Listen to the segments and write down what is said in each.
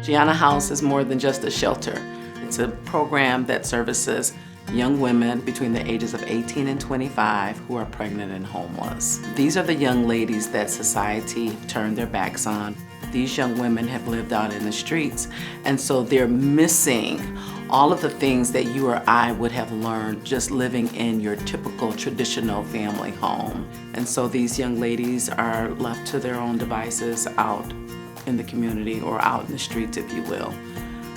Gianna House is more than just a shelter. It's a program that services young women between the ages of 18 and 25 who are pregnant and homeless. These are the young ladies that society turned their backs on. These young women have lived out in the streets, and so they're missing all of the things that you or I would have learned just living in your typical traditional family home. And so these young ladies are left to their own devices out in the community or out in the streets, if you will.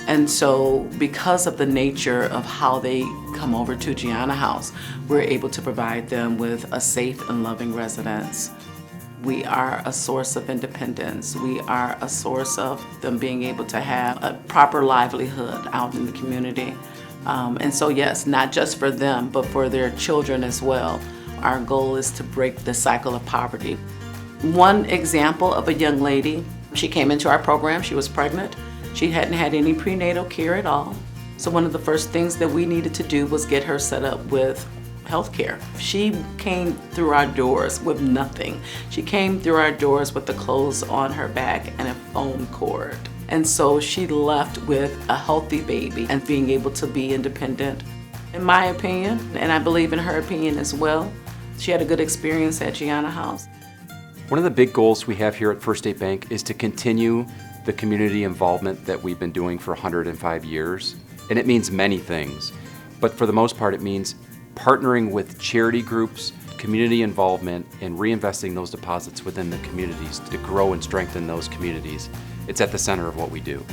And so because of the nature of how they come over to Gianna House, we're able to provide them with a safe and loving residence. We are a source of independence. We are a source of them being able to have a proper livelihood out in the community. And so yes, not just for them, but for their children as well. Our goal is to break the cycle of poverty. One example of a young lady, she came into our program, she was pregnant. She hadn't had any prenatal care at all. So one of the first things that we needed to do was get her set up with health care. She came through our doors with nothing. She came through our doors with the clothes on her back and a phone cord. And so she left with a healthy baby and being able to be independent. In my opinion, and I believe in her opinion as well, she had a good experience at Gianna House. One of the big goals we have here at First State Bank is to continue the community involvement that we've been doing for 105 years. And it means many things, but for the most part it means partnering with charity groups, community involvement, and reinvesting those deposits within the communities to grow and strengthen those communities. It's at the center of what we do.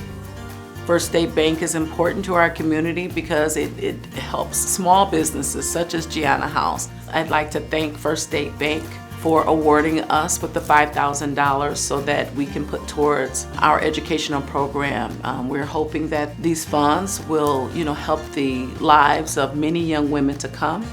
First State Bank is important to our community because it helps small businesses such as Gianna House. I'd like to thank First State Bank for awarding us with the $5,000 so that we can put towards our educational program. We're hoping that these funds will, help the lives of many young women to come.